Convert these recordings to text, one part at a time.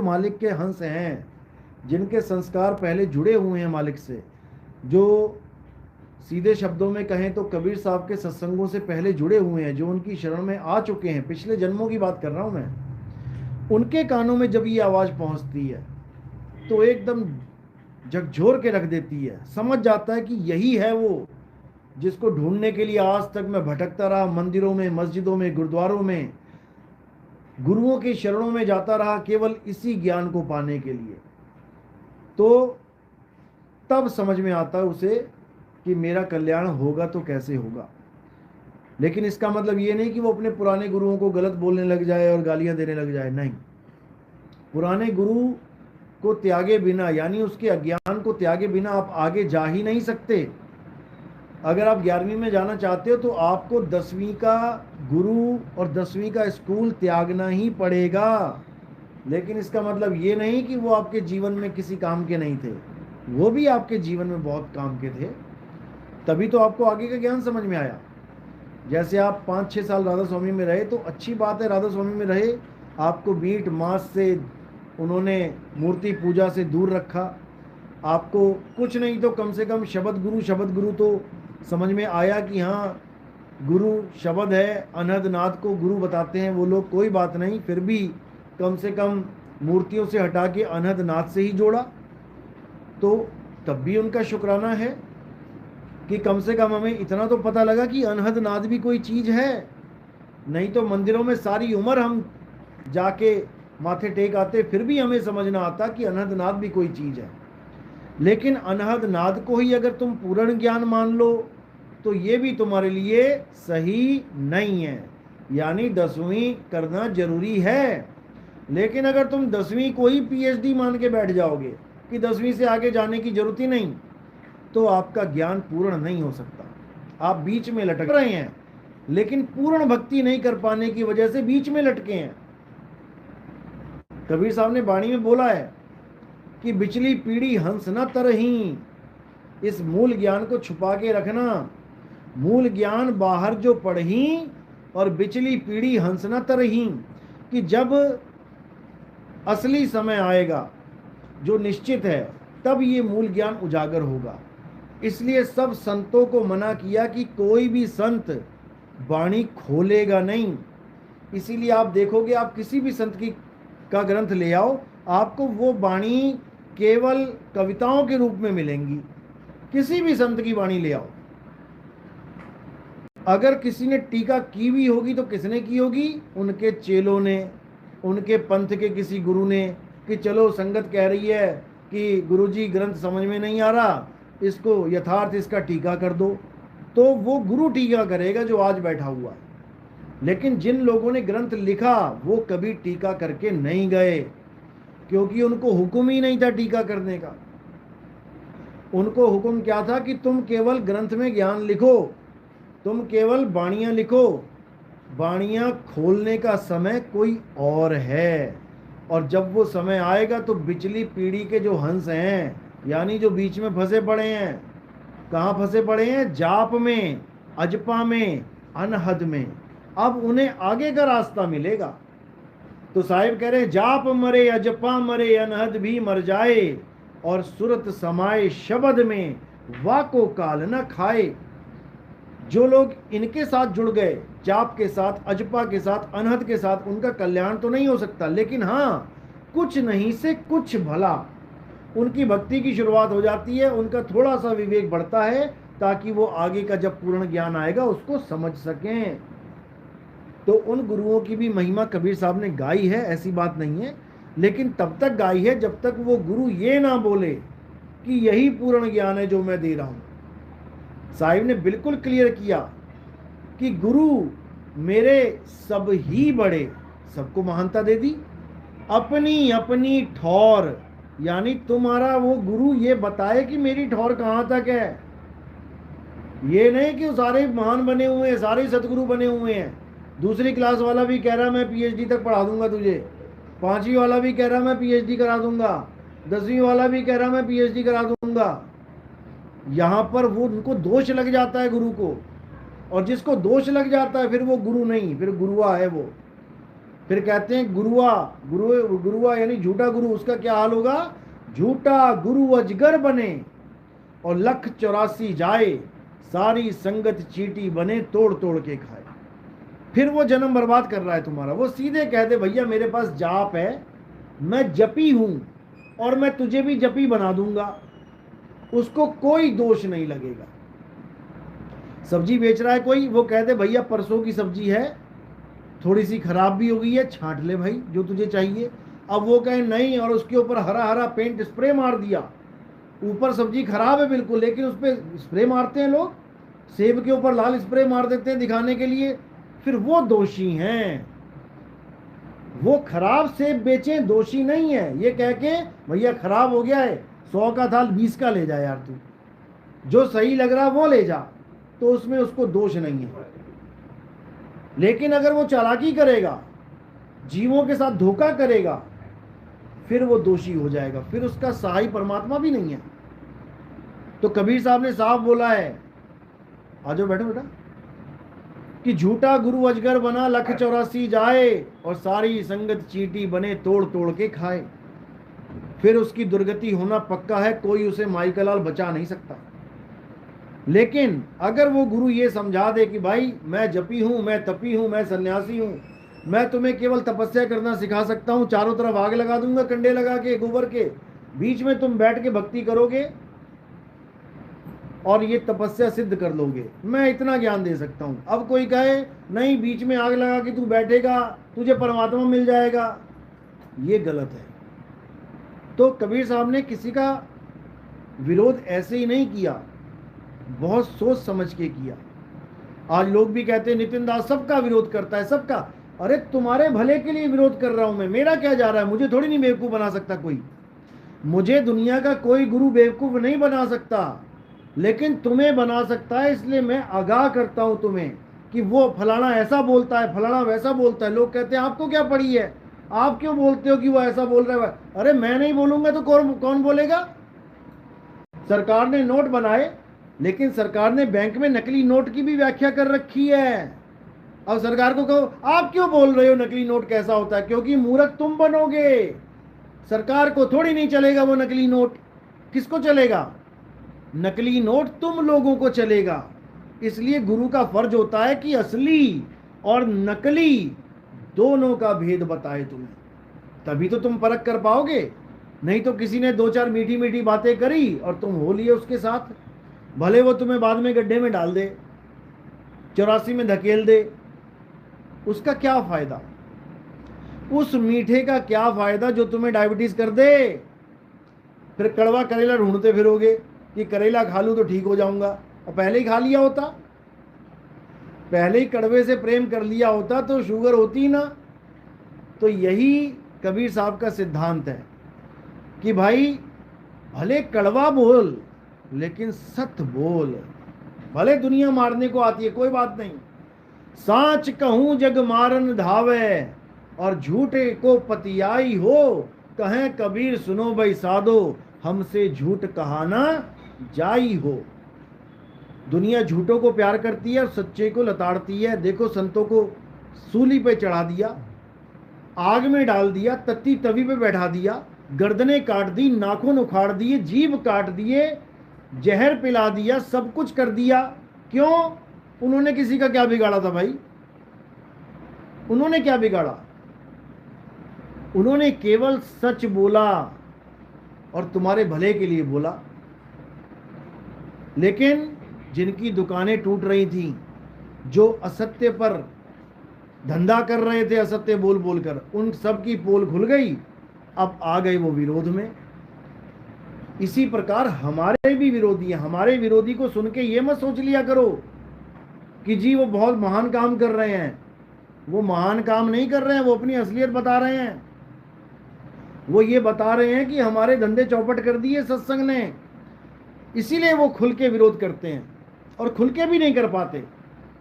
मालिक के हंस हैं, जिनके संस्कार पहले जुड़े हुए हैं मालिक से, जो सीधे शब्दों में कहें तो कबीर साहब के सत्संगों से पहले जुड़े हुए हैं, जो उनकी शरण में आ चुके हैं, पिछले जन्मों की बात कर रहा हूं मैं, उनके कानों में जब ये आवाज़ पहुंचती है तो एकदम झकझोर के रख देती है। समझ जाता है कि यही है वो जिसको ढूंढने के लिए आज तक मैं भटकता रहा, मंदिरों में, मस्जिदों में, गुरुद्वारों में, गुरुओं के शरणों में जाता रहा, केवल इसी ज्ञान को पाने के लिए। तो तब समझ में आता है उसे कि मेरा कल्याण होगा तो कैसे होगा। लेकिन इसका मतलब ये नहीं कि वो अपने पुराने गुरुओं को गलत बोलने लग जाए और गालियां देने लग जाए, नहीं। पुराने गुरु को त्यागे बिना, यानी उसके अज्ञान को त्यागे बिना आप आगे जा ही नहीं सकते। अगर आप 11वीं में जाना चाहते हो तो आपको 10वीं का गुरु और 10वीं का स्कूल त्यागना ही पड़ेगा। लेकिन इसका मतलब ये नहीं कि वो आपके जीवन में किसी काम के नहीं थे, वो भी आपके जीवन में बहुत काम के थे, तभी तो आपको आगे का ज्ञान समझ में आया। जैसे आप 5-6 साल राधा स्वामी में रहे तो अच्छी बात है, राधा स्वामी में रहे, आपको मीट मांस से उन्होंने मूर्ति पूजा से दूर रखा, आपको कुछ नहीं तो कम से कम शब्द गुरु तो समझ में आया कि हाँ गुरु शब्द है, अनहद नाद को गुरु बताते हैं वो लोग, कोई बात नहीं, फिर भी कम से कम मूर्तियों से हटा के अनहद नाद से ही जोड़ा, तो तब भी उनका शुक्राना है कि कम से कम हमें इतना तो पता लगा कि अनहद नाद भी कोई चीज़ है। नहीं तो मंदिरों में सारी उम्र हम जाके माथे टेक आते, फिर भी हमें समझ ना आता कि अनहद नाद भी कोई चीज़ है। लेकिन अनहद नाद को ही अगर तुम पूर्ण ज्ञान मान लो तो ये भी तुम्हारे लिए सही नहीं है, यानी 10वीं करना जरूरी है। लेकिन अगर तुम 10वीं को ही PhD मान के बैठ जाओगे कि 10वीं से आगे जाने की जरूरत ही नहीं, तो आपका ज्ञान पूर्ण नहीं हो सकता। आप बीच में लटक रहे हैं, लेकिन पूर्ण भक्ति नहीं कर पाने की वजह से बीच में लटके हैं। कबीर साहब ने वाणी में बोला है कि बिचली पीढ़ी हंस न तरही, इस मूल ज्ञान को छुपा के रखना। मूल ज्ञान बाहर जो पढ़ही और बिचली पीढ़ी हंस न तरही, कि जब असली समय आएगा जो निश्चित है तब ये मूल ज्ञान उजागर होगा। इसलिए सब संतों को मना किया कि कोई भी संत वाणी खोलेगा नहीं। इसीलिए आप देखोगे, आप किसी भी संत का ग्रंथ ले आओ, आपको वो वाणी केवल कविताओं के रूप में मिलेंगी। किसी भी संत की वाणी ले आओ, अगर किसी ने टीका की भी होगी तो किसने की होगी? उनके चेलों ने, उनके पंथ के किसी गुरु ने, कि चलो संगत कह रही है कि गुरुजी ग्रंथ समझ में नहीं आ रहा, इसको यथार्थ इसका टीका कर दो, तो वो गुरु टीका करेगा जो आज बैठा हुआ है। लेकिन जिन लोगों ने ग्रंथ लिखा वो कभी टीका करके नहीं गए, क्योंकि उनको हुक्म ही नहीं था टीका करने का। उनको हुक्म क्या था कि तुम केवल ग्रंथ में ज्ञान लिखो, तुम केवल वाणियां लिखो, वाणियां खोलने का समय कोई और है। और जब वो समय आएगा तो बिचली पीढ़ी के जो हंस हैं, यानी जो बीच में फंसे पड़े हैं, कहाँ फंसे पड़े हैं? जाप में, अजपा में, अनहद में, अब उन्हें आगे का रास्ता मिलेगा। तो साहिब कह रहे जाप मरे, अजपा मरे, अनहद भी मर जाए, और सुरत समाए शब्द में, वाको काल न खाए। जो लोग इनके साथ जुड़ गए, जाप के साथ, अजपा के साथ, अनहद के साथ, उनका कल्याण तो नहीं हो सकता, लेकिन हाँ कुछ नहीं से कुछ भला उनकी भक्ति की शुरुआत हो जाती है, उनका थोड़ा सा विवेक बढ़ता है, ताकि वो आगे का जब पूर्ण ज्ञान आएगा उसको समझ सकें। तो उन गुरुओं की भी महिमा कबीर साहब ने गाई है, ऐसी बात नहीं है, लेकिन तब तक गाई है जब तक वो गुरु ये ना बोले कि यही पूर्ण ज्ञान है जो मैं दे रहा हूं। साहिब ने बिल्कुल क्लियर किया कि गुरु मेरे सब ही बड़े, सबको महानता दे दी, अपनी अपनी ठौर, यानी तुम्हारा वो गुरु ये बताए कि मेरी ठौर कहां तक है। ये नहीं कि सारे महान बने हुए हैं, सारे सतगुरु बने हुए हैं। दूसरी क्लास वाला भी कह रहा मैं PhD तक पढ़ा दूंगा तुझे, 5वीं वाला भी कह रहा मैं PhD करा दूंगा, 10वीं वाला भी कह रहा मैं PhD करा दूंगा। यहाँ पर वो उनको दोष लग जाता है गुरु को, और जिसको दोष लग जाता है फिर वो गुरु नहीं, फिर गुरुआ है वो, फिर कहते हैं गुरुआ यानी झूठा गुरु, उसका क्या हाल होगा? झूठा गुरु अजगर बने और 1,84 जाए, सारी संगत चींटी बने तोड़ तोड़ के खाए। फिर वो जन्म बर्बाद कर रहा है तुम्हारा। वो सीधे कह दे भैया मेरे पास जाप है, मैं जपी हूं और मैं तुझे भी जपी बना दूंगा, उसको कोई दोष नहीं लगेगा। सब्जी बेच रहा है कोई, वो कह दे भैया परसों की सब्जी है, थोड़ी सी खराब भी हो गई है, छांट ले भाई जो तुझे चाहिए। अब वो कहे नहीं, और उसके ऊपर हरा हरा पेंट स्प्रे मार दिया, ऊपर सब्जी खराब है बिल्कुल, लेकिन उस पर स्प्रे मारते हैं लोग, सेब के ऊपर लाल स्प्रे मार देते हैं दिखाने के लिए, फिर वो दोषी हैं। वो खराब सेब बेचें दोषी नहीं है, ये कह के भैया खराब हो गया है, 100 का था 20 का ले जा यार, तू जो सही लग रहा वो ले जा, तो उसमें उसको दोष नहीं है। लेकिन अगर वो चालाकी करेगा, जीवों के साथ धोखा करेगा, फिर वो दोषी हो जाएगा, फिर उसका सहाय परमात्मा भी नहीं है। तो कबीर साहब ने साफ बोला है, आ जाओ बैठो बेटा, कि झूठा गुरु अजगर बना 1,84 जाए और सारी संगत चींटी बने तोड़ तोड़ के खाए। फिर उसकी दुर्गति होना पक्का है, कोई उसे माई का लाल बचा नहीं सकता। लेकिन अगर वो गुरु ये समझा दे कि भाई मैं जपी हूं, मैं तपी हूं, मैं सन्यासी हूं, मैं तुम्हें केवल तपस्या करना सिखा सकता हूं, चारों तरफ आग लगा दूंगा कंडे लगा के गोबर के, बीच में तुम बैठ के भक्ति करोगे और ये तपस्या सिद्ध कर लोगे, मैं इतना ज्ञान दे सकता हूं। अब कोई कहे नहीं बीच में आग लगा के तू बैठेगा तुझे परमात्मा मिल जाएगा, ये गलत है। तो कबीर साहब ने किसी का विरोध ऐसे ही नहीं किया, बहुत सोच समझ के किया। आज लोग भी कहते हैं नितिन दास सबका विरोध करता है, सबका। अरे तुम्हारे भले के लिए विरोध कर रहा हूं मैं, मेरा क्या जा रहा है, मुझे थोड़ी नहीं बेवकूफ बना सकता कोई, मुझे दुनिया का कोई गुरु बेवकूफ नहीं बना सकता, लेकिन तुम्हें बना सकता है। इसलिए मैं आगाह करता हूं तुम्हें कि वो फलाना ऐसा बोलता है, फलाना वैसा बोलता है। लोग कहते हैं आपको क्या पड़ी है, आप क्यों बोलते हो कि वो ऐसा बोल रहा है। अरे मैं नहीं बोलूंगा तो कौन बोलेगा। सरकार ने नोट बनाए, लेकिन सरकार ने बैंक में नकली नोट की भी व्याख्या कर रखी है। अब सरकार को कहो आप क्यों बोल रहे हो नकली नोट कैसा होता है, क्योंकि मूर्ख तुम बनोगे, सरकार को थोड़ी नहीं चलेगा वो नकली नोट। किसको चलेगा? नकली नोट तुम लोगों को चलेगा। इसलिए गुरु का फर्ज होता है कि असली और नकली दोनों का भेद बताए तुम्हें, तभी तो तुम परख कर पाओगे। नहीं तो किसी ने 2-4 मीठी मीठी बातें करी और तुम हो लिए उसके साथ, भले वो तुम्हें बाद में गड्ढे में डाल दे, 84 में धकेल दे, उसका क्या फायदा? उस मीठे का क्या फायदा जो तुम्हें डायबिटीज कर दे। फिर कड़वा करेला ढूंढते फिरोगे कि करेला खा लूं तो ठीक हो जाऊंगा, और पहले ही खा लिया होता, पहले ही कड़वे से प्रेम कर लिया होता तो शुगर होती ना। तो यही कबीर साहब का सिद्धांत है कि भाई भले कड़वा बोल लेकिन सत्य बोल। भले दुनिया मारने को आती है कोई बात नहीं, सांच कहूं जग मारन धावे और झूठे को पतियाई हो, कहें कबीर सुनो भाई साधो हमसे झूठ कहाना जाई हो। दुनिया झूठों को प्यार करती है और सच्चे को लताड़ती है। देखो संतों को सूली पे चढ़ा दिया, आग में डाल दिया, तत्ती तवी पे बैठा दिया, गर्दनें काट दी, नाखून उखाड़ दिए, जीभ काट दिए, जहर पिला दिया, सब कुछ कर दिया। क्यों? उन्होंने किसी का क्या बिगाड़ा था भाई? उन्होंने क्या बिगाड़ा? उन्होंने केवल सच बोला और तुम्हारे भले के लिए बोला। लेकिन जिनकी दुकानें टूट रही थीं, जो असत्य पर धंधा कर रहे थे असत्य बोल बोल कर, उन सब की पोल खुल गई, अब आ गए वो विरोध में। इसी प्रकार हमारे भी विरोधी हैं। हमारे विरोधी को सुन के ये मत सोच लिया करो कि जी वो बहुत महान काम कर रहे हैं। वो महान काम नहीं कर रहे हैं, वो अपनी असलियत बता रहे हैं। वो ये बता रहे हैं कि हमारे धंधे चौपट कर दिए सत्संग ने, इसीलिए वो खुल के विरोध करते हैं, और खुल के भी नहीं कर पाते।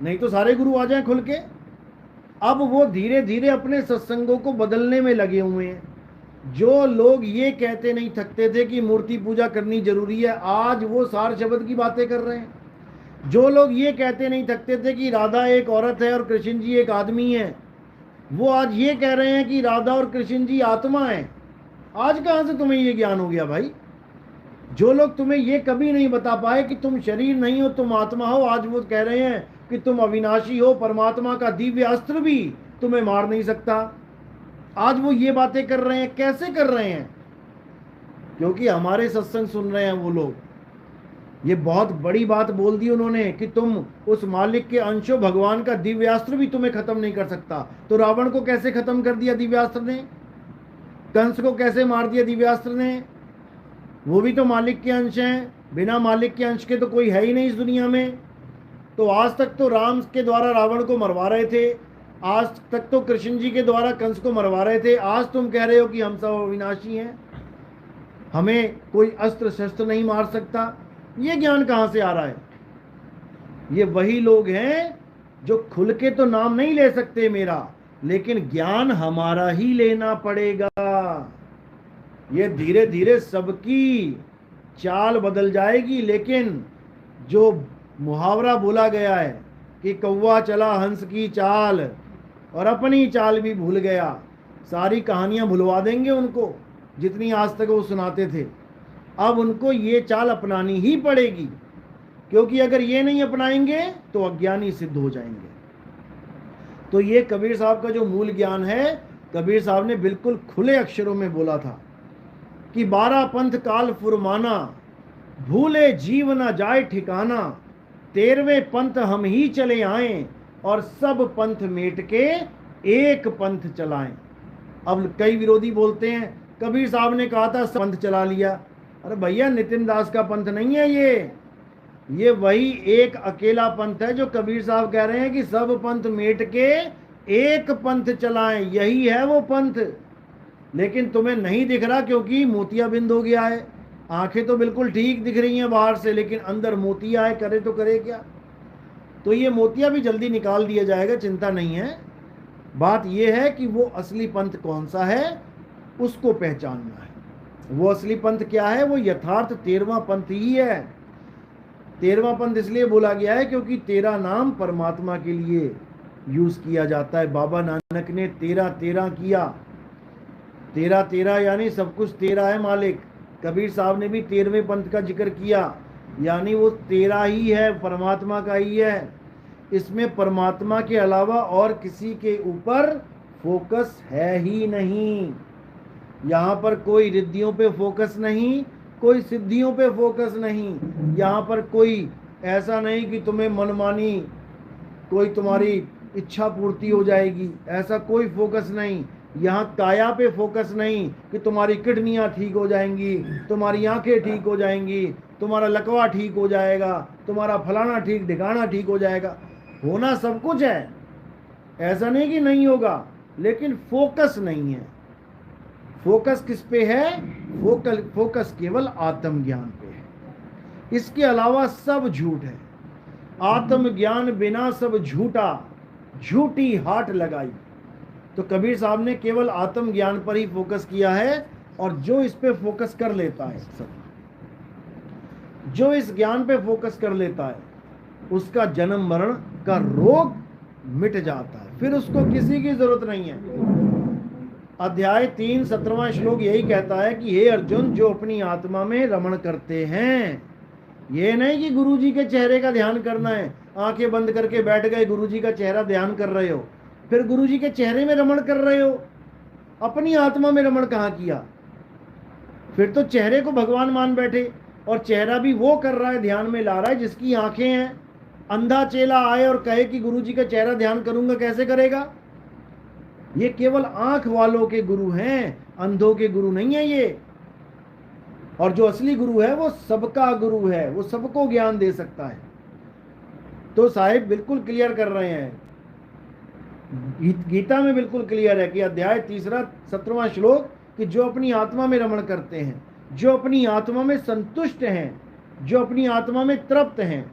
नहीं तो सारे गुरु आ जाएं खुल के। अब वो धीरे धीरे अपने सत्संगों को बदलने में लगे हुए हैं। जो लोग ये कहते नहीं थकते थे कि मूर्ति पूजा करनी जरूरी है, आज वो सार शब्द की बातें कर रहे हैं। जो लोग ये कहते नहीं थकते थे कि राधा एक औरत है और कृष्ण जी एक आदमी है, वो आज ये कह रहे हैं कि राधा और कृष्ण जी आत्मा है। आज कहां से तुम्हें ये ज्ञान हो गया भाई? जो लोग तुम्हें ये कभी नहीं बता पाए कि तुम शरीर नहीं हो, तुम आत्मा हो, आज वो कह रहे हैं कि तुम अविनाशी हो, परमात्मा का दिव्य अस्त्र भी तुम्हें मार नहीं सकता। आज वो ये बातें कर रहे हैं। कैसे कर रहे हैं? क्योंकि हमारे सत्संग सुन रहे हैं वो लोग। ये बहुत बड़ी बात बोल दी उन्होंने कि तुम उस मालिक के अंश हो, भगवान का दिव्यास्त्र भी तुम्हें खत्म नहीं कर सकता। तो रावण को कैसे खत्म कर दिया दिव्यास्त्र ने? कंस को कैसे मार दिया दिव्यास्त्र ने? वो भी तो मालिक के अंश हैं। बिना मालिक के अंश के तो कोई है ही नहीं इस दुनिया में। तो आज तक तो राम के द्वारा रावण को मरवा रहे थे, आज तक तो कृष्ण जी के द्वारा कंस को मरवा रहे थे। आज तुम कह रहे हो कि हम सब अविनाशी हैं, हमें कोई अस्त्र शस्त्र नहीं मार सकता। ये ज्ञान कहां से आ रहा है? ये वही लोग हैं जो खुल के तो नाम नहीं ले सकते मेरा, लेकिन ज्ञान हमारा ही लेना पड़ेगा। ये धीरे धीरे सबकी चाल बदल जाएगी। लेकिन जो मुहावरा बोला गया है कि कौवा चला हंस की चाल और अपनी चाल भी भूल गया, सारी कहानियां भुलवा देंगे उनको जितनी आज तक वो सुनाते थे। अब उनको ये चाल अपनानी ही पड़ेगी, क्योंकि अगर ये नहीं अपनाएंगे तो अज्ञानी सिद्ध हो जाएंगे। तो ये कबीर साहब का जो मूल ज्ञान है, कबीर साहब ने बिल्कुल खुले अक्षरों में बोला था कि 12 पंथ काल फुरमाना, भूले जीव न जाए ठिकाना, 13वें पंथ हम ही चले आए और सब पंथ मेट के एक पंथ चलाएं। अब कई विरोधी बोलते हैं कबीर साहब ने कहा था पंथ चला लिया। अरे भैया, नितिन दास का पंथ नहीं है ये वही एक अकेला पंथ है जो कबीर साहब कह रहे हैं कि सब पंथ मेट के एक पंथ चलाएं। यही है वो पंथ। लेकिन तुम्हें नहीं दिख रहा क्योंकि मोतियाबिंद हो गया है। आंखें तो बिल्कुल ठीक दिख रही हैं बाहर से, लेकिन अंदर मोतिया है। करे तो करे क्या? तो ये मोतिया भी जल्दी निकाल दिया जाएगा, चिंता नहीं है। बात यह है कि वो असली पंथ कौन सा है उसको पहचानना है। वो असली पंथ क्या है? वो यथार्थ 13वां पंथ ही है। 13वां पंथ इसलिए बोला गया है क्योंकि 13 नाम परमात्मा के लिए यूज किया जाता है। बाबा नानक ने 13 किया। 13 यानी सब कुछ 13 है मालिक। कबीर साहब ने भी 13वें पंथ का जिक्र किया, यानी वो 13 ही है, परमात्मा का ही है। इसमें परमात्मा के अलावा और किसी के ऊपर फोकस है ही नहीं। यहाँ पर कोई रिद्धियों पे फोकस नहीं, कोई सिद्धियों पे फोकस नहीं। यहाँ पर कोई ऐसा नहीं कि तुम्हें मनमानी कोई तुम्हारी इच्छा पूर्ति हो जाएगी, ऐसा कोई फोकस नहीं। यहाँ काया पे फोकस नहीं कि तुम्हारी किडनियाँ ठीक हो जाएंगी, तुम्हारी आंखें ठीक हो जाएंगी, तुम्हारा लकवा ठीक हो जाएगा, तुम्हारा फलाना ठीक ठिकाना ठीक हो जाएगा। होना सब कुछ है, ऐसा नहीं कि नहीं होगा, लेकिन फोकस नहीं है। फोकस किस पे है? फोकस केवल आत्मज्ञान पे है। इसके अलावा सब झूठ है। आत्मज्ञान बिना सब झूठा, झूठी हाट लगाई। तो कबीर साहब ने केवल आत्मज्ञान पर ही फोकस किया है, और जो इस पे फोकस कर लेता है, सब जो इस ज्ञान पे फोकस कर लेता है, उसका जन्म मरण का रोग मिट जाता है। फिर उसको किसी की जरूरत नहीं है। अध्याय 3 17वां श्लोक यही कहता है कि हे अर्जुन, जो अपनी आत्मा में रमण करते हैं, ये नहीं कि गुरुजी के चेहरे का ध्यान करना है, आंखें बंद करके बैठ गए, गुरुजी का चेहरा ध्यान कर रहे हो, फिर गुरुजी के चेहरे में रमण कर रहे हो, अपनी आत्मा में रमण कहाँ किया? फिर तो चेहरे को भगवान मान बैठे, और चेहरा भी वो कर रहा है, ध्यान में ला रहा है जिसकी आंखें हैं। अंधा चेला आए और कहे कि गुरुजी का चेहरा ध्यान करूंगा, कैसे करेगा? ये केवल आंख वालों के गुरु हैं, अंधों के गुरु नहीं है ये। और जो असली गुरु है वो सबका गुरु है, वो सबको ज्ञान दे सकता है। तो साहिब बिल्कुल क्लियर कर रहे हैं, गीता में बिल्कुल क्लियर है कि अध्याय 3 17वां श्लोक कि जो अपनी आत्मा में रमण करते हैं, जो अपनी आत्मा में संतुष्ट हैं, जो अपनी आत्मा में तृप्त हैं।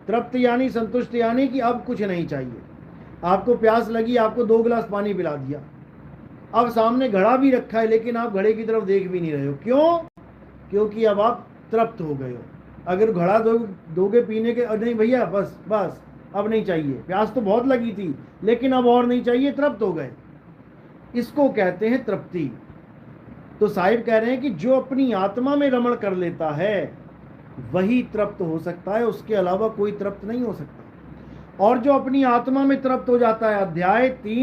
तृप्त यानी संतुष्ट, यानी कि अब कुछ नहीं चाहिए। आपको प्यास लगी, आपको 2 गिलास पानी पिला दिया, अब सामने घड़ा भी रखा है, लेकिन आप घड़े की तरफ देख भी नहीं रहे हो। क्यों? क्योंकि अब आप तृप्त हो गए हो। अगर घड़ा दोगे पीने के, नहीं भैया बस अब नहीं चाहिए, प्यास तो बहुत लगी थी लेकिन अब और नहीं चाहिए, तृप्त हो गए। इसको कहते हैं तृप्ति। तो साहिब कह रहे हैं कि जो अपनी आत्मा में रमण कर लेता है वही तृप्त हो सकता है, उसके अलावा कोई तृप्त नहीं हो सकता। और जो अपनी आत्मा में तृप्त हो जाता है, अध्याय 3